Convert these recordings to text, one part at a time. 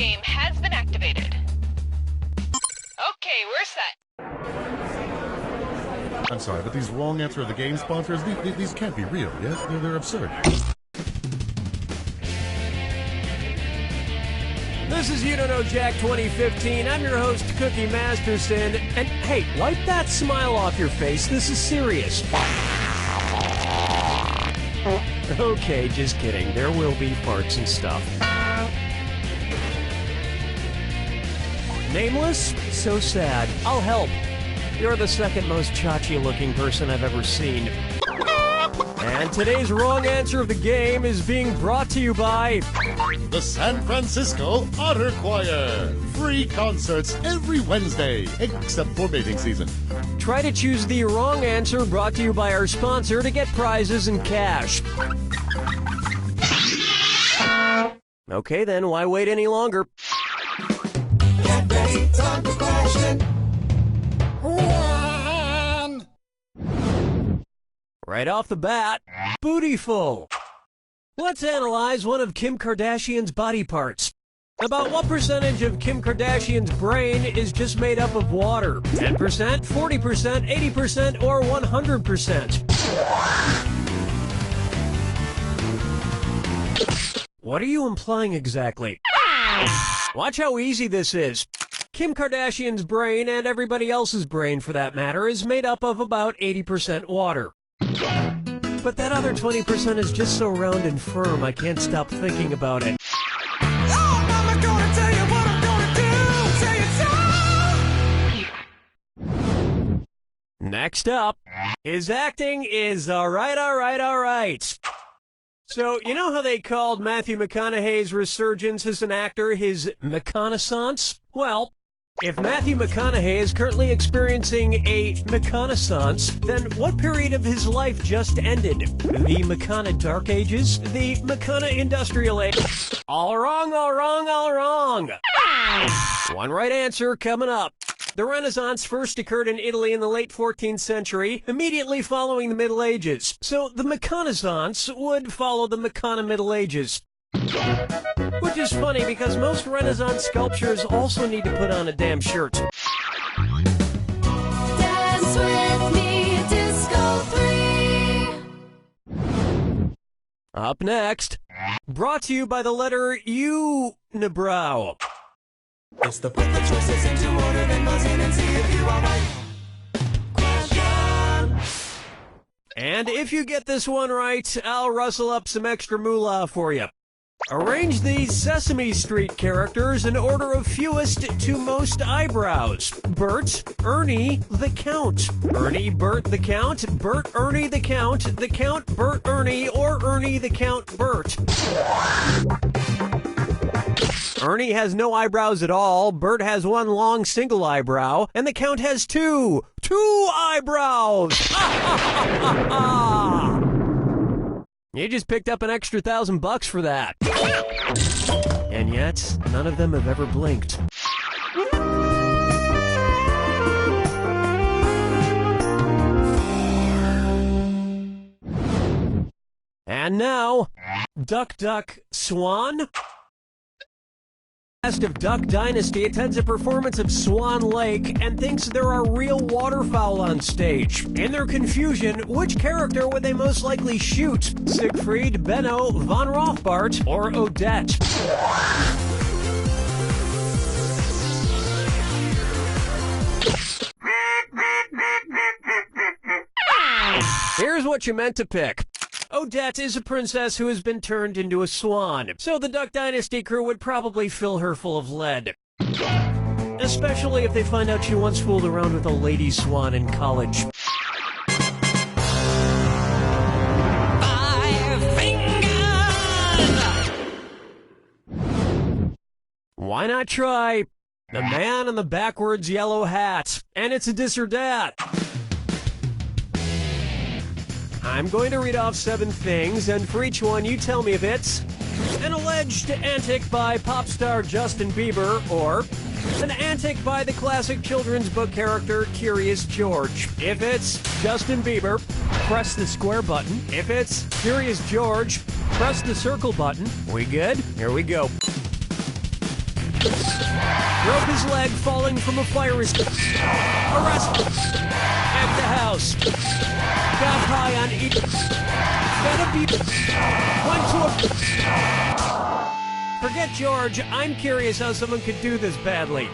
game has been activated. Okay, we're set. I'm sorry, but these wrong answer of the game sponsors, these can't be real, yes? They're absurd. This is You Don't Know Jack 2015. I'm your host, Cookie Masterson. And hey, wipe that smile off your face. This is serious. Okay, just kidding. There will be farts and stuff. Nameless? So sad. I'll help. You're the second most chachi-looking person I've ever seen. And today's wrong answer of the game is being brought to you by The San Francisco Otter Choir. Free concerts every Wednesday, except for mating season. Try to choose the wrong answer, brought to you by our sponsor, to get prizes and cash. Okay then, why wait any longer? Get ready, time for question 1. Right off the bat, bootyful. Let's analyze one of Kim Kardashian's body parts. About what percentage of Kim Kardashian's brain is just made up of water? 10%, 40%, 80%, or 100%? What are you implying exactly? Watch how easy this is. Kim Kardashian's brain, and everybody else's brain for that matter, is made up of about 80% water. But that other 20% is just so round and firm, I can't stop thinking about it. Oh, Mama gonna tell you what I'm gonna do. Say it so. Next up, his acting is alright. So, you know how they called Matthew McConaughey's resurgence as an actor his McConaissance? Well, if Matthew McConaughey is currently experiencing a McConaissance, then what period of his life just ended? The McCona Dark Ages? The McCona Industrial Age? All wrong. One right answer coming up. The Renaissance first occurred in Italy in the late 14th century, immediately following the Middle Ages. So the McConaissance would follow the McCona Middle Ages. Which is funny because most Renaissance sculptures also need to put on a damn shirt. Dance with me, Disco 3. Up next, brought to you by the letter U-nibrow. It's the put the choices into order, then buzz in and see if you are right. Question. And if you get this one right, I'll rustle up some extra moolah for you. Arrange these Sesame Street characters in order of fewest to most eyebrows. Bert, Ernie, the Count. Ernie, Bert, the Count. Bert, Ernie, the Count. The Count, Bert, Ernie, or Ernie, the Count, Bert. Ernie has no eyebrows at all, Bert has one long single eyebrow, and the Count has two eyebrows! You just picked up an extra $1,000 for that. And yet, none of them have ever blinked. And now, Duck Duck Swan? Cast of Duck Dynasty attends a performance of Swan Lake and thinks there are real waterfowl on stage. In their confusion, which character would they most likely shoot? Siegfried, Benno, Von Rothbart, or Odette? Here's what you meant to pick. Odette is a princess who has been turned into a swan, so the Duck Dynasty crew would probably fill her full of lead. Especially if they find out she once fooled around with a lady swan in college. 5 fingers. Why not try the man in the backwards yellow hat? And it's a dis or dat. I'm going to read off 7 things, and for each one, you tell me if it's an alleged antic by pop star Justin Bieber, or an antic by the classic children's book character Curious George. If it's Justin Bieber, press the square button. If it's Curious George, press the circle button. We good? Here we go. Broke his leg falling from a fire escape. Arrested. At the house. Got high on each. Fed a beat. Went to a. Forget George. I'm curious how someone could do this badly.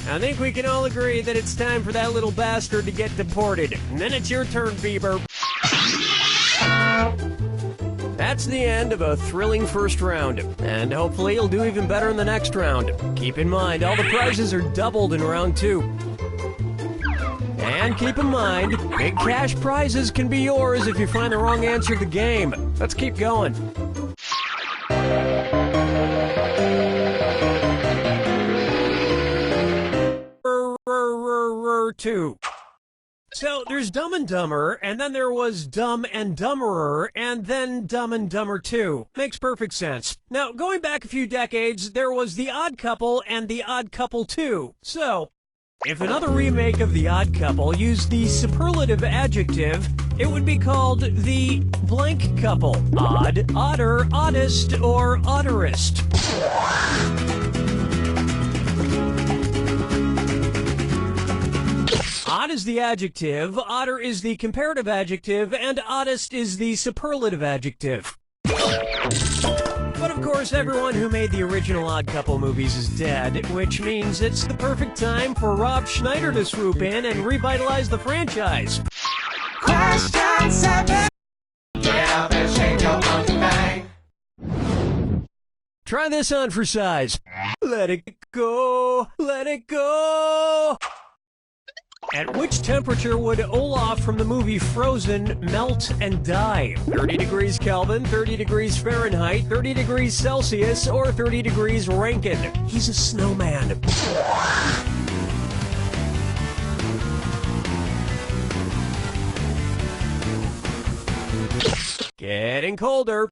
I think we can all agree that it's time for that little bastard to get deported. And then it's your turn, Bieber. That's the end of a thrilling first round, and hopefully you'll do even better in the next round. Keep in mind, all the prizes are doubled in round 2. And keep in mind, big cash prizes can be yours if you find the wrong answer to the game. Let's keep going. Two. So there's Dumb and Dumber, and then there was Dumb and Dumberer, and then Dumb and Dumber 2. Makes perfect sense. Now, going back a few decades, there was The Odd Couple and The Odd Couple 2. So, if another remake of The Odd Couple used the superlative adjective, it would be called The Blank Couple. Odd, odder, oddest, or odderest. Odd is the adjective, odder is the comparative adjective, and oddest is the superlative adjective. But of course, everyone who made the original Odd Couple movies is dead, which means it's the perfect time for Rob Schneider to swoop in and revitalize the franchise. Question 7. Get up and shake your monkey bang. Try this on for size. Let it go, let it go. At which temperature would Olaf from the movie Frozen melt and die? 30 degrees Kelvin, 30 degrees Fahrenheit, 30 degrees Celsius, or 30 degrees Rankine? He's a snowman. Getting colder.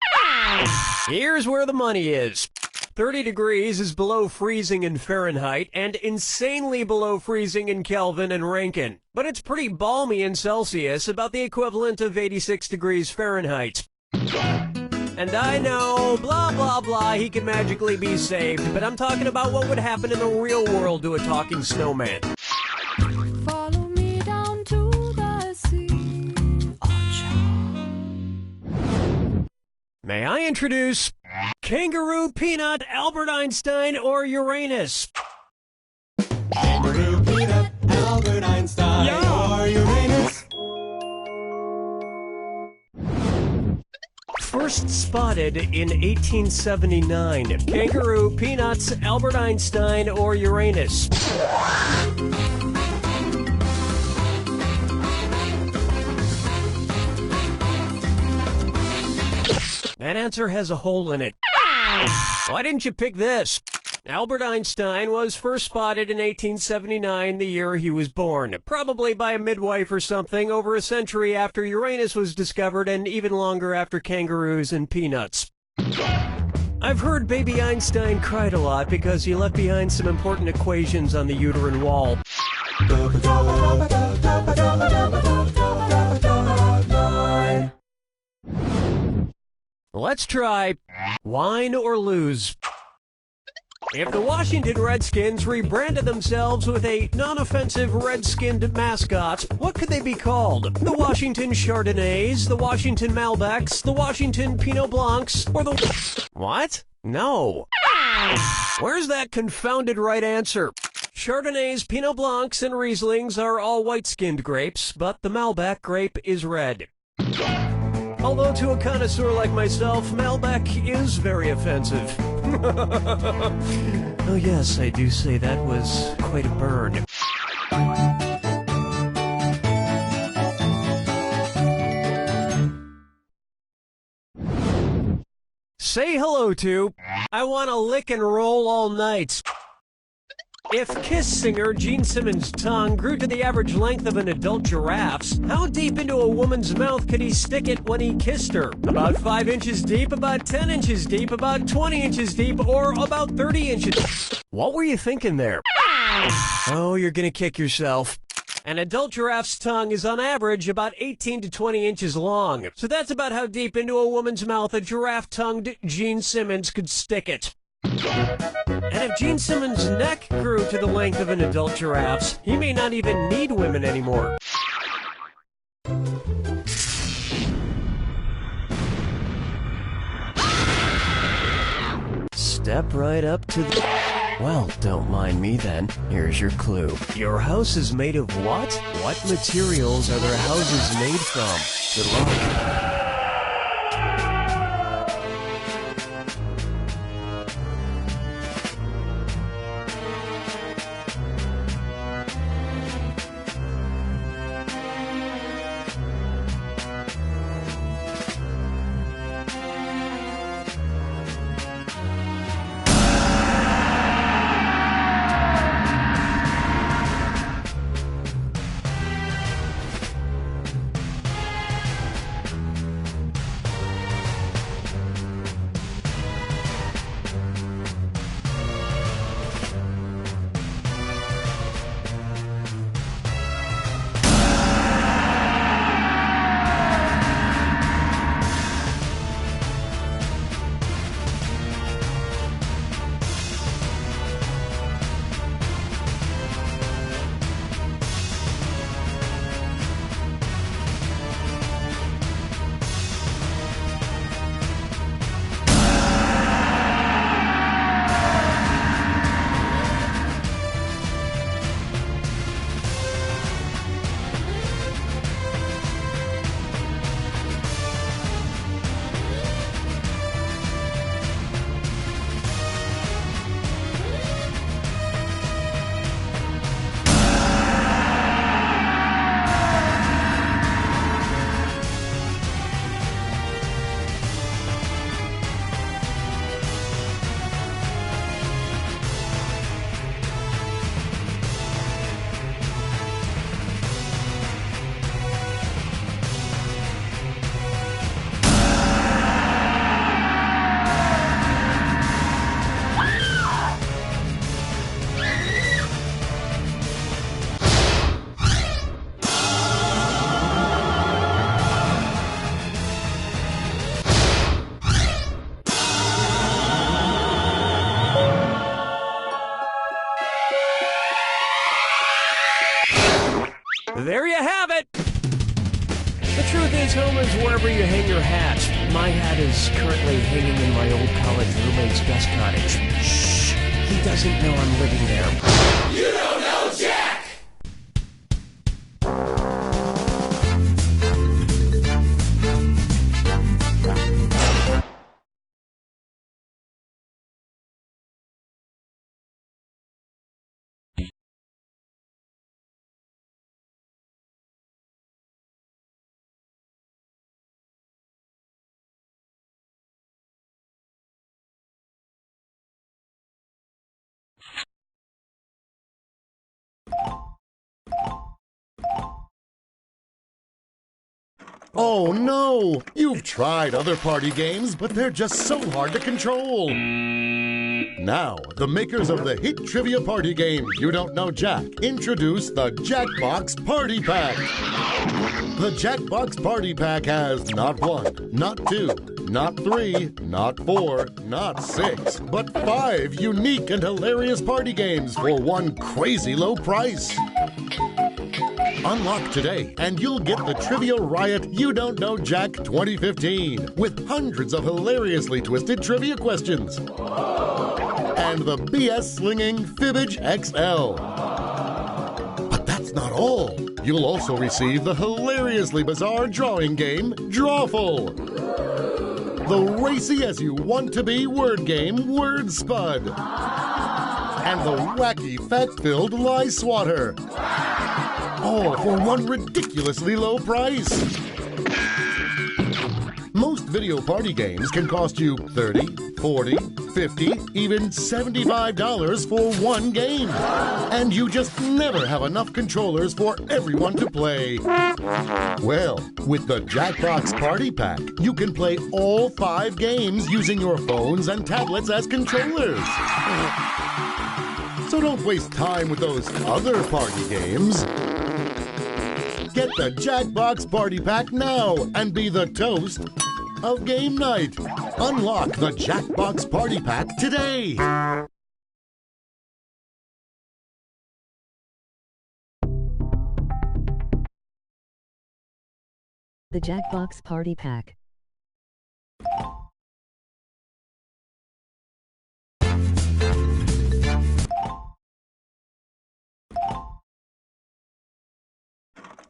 Here's where the money is. 30 degrees is below freezing in Fahrenheit and insanely below freezing in Kelvin and Rankine. But it's pretty balmy in Celsius, about the equivalent of 86 degrees Fahrenheit. And I know, blah, blah, blah, he can magically be saved, but I'm talking about what would happen in the real world to a talking snowman. Follow me down to the sea. May I introduce Kangaroo, Peanut, Albert Einstein, or Uranus? Kangaroo, Peanut, Albert Einstein, or Uranus. First spotted in 1879. Kangaroo, Peanuts, Albert Einstein, or Uranus? That answer has a hole in it. Why didn't you pick this? Albert Einstein was first spotted in 1879, the year he was born. Probably by a midwife or something, over a century after Uranus was discovered and even longer after kangaroos and peanuts. I've heard baby Einstein cried a lot because he left behind some important equations on the uterine wall. Let's try wine or lose. If the Washington Redskins rebranded themselves with a non-offensive red-skinned mascot, what could they be called? The Washington Chardonnays, the Washington Malbecs, the Washington Pinot Blancs, or the... What? No. Where's that confounded right answer? Chardonnays, Pinot Blancs, and Rieslings are all white-skinned grapes, but the Malbec grape is red. Although to a connoisseur like myself, Malbec is very offensive. Oh yes, I do say that was quite a burn. Say hello to, I want to lick and roll all night. If Kiss singer Gene Simmons' tongue grew to the average length of an adult giraffe's, how deep into a woman's mouth could he stick it when he kissed her? About 5 inches deep, about 10 inches deep, about 20 inches deep, or about 30 inches? What were you thinking there? Oh, you're gonna kick yourself. An adult giraffe's tongue is on average about 18 to 20 inches long. So that's about how deep into a woman's mouth a giraffe-tongued Gene Simmons could stick it. And if Gene Simmons' neck grew to the length of an adult giraffe's, he may not even need women anymore. Step right up to the... Well, don't mind me then. Here's your clue. Your house is made of what? What materials are their houses made from? Good luck. There you have it! The truth is, home is wherever you hang your hat. My hat is currently hanging in my old college roommate's guest cottage. Shh! He doesn't know I'm living there. You don't know Jack! Oh no! You've tried other party games, but they're just so hard to control. Now, the makers of the hit trivia party game You Don't Know Jack introduce the Jackbox Party Pack. The Jackbox Party Pack has not 1, not 2, not 3, not 4, not 6, but 5 unique and hilarious party games for one crazy low price. Unlock today, and you'll get the Trivia Riot You Don't Know Jack 2015 with hundreds of hilariously twisted trivia questions. And the BS slinging Fibbage XL. But that's not all. You'll also receive the hilariously bizarre drawing game Drawful. The racy as you want to be word game Word Spud. And the wacky fact-filled Lie Swatter. All for one ridiculously low price. Most video party games can cost you $30, $40, $50, even $75 for one game. And you just never have enough controllers for everyone to play. Well, with the Jackbox Party Pack, you can play all 5 games using your phones and tablets as controllers. So don't waste time with those other party games. Get the Jackbox Party Pack now and be the toast of game night. Unlock the Jackbox Party Pack today. The Jackbox Party Pack.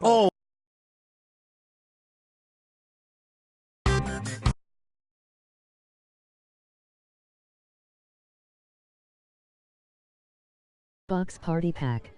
Oh. Box Party Pack.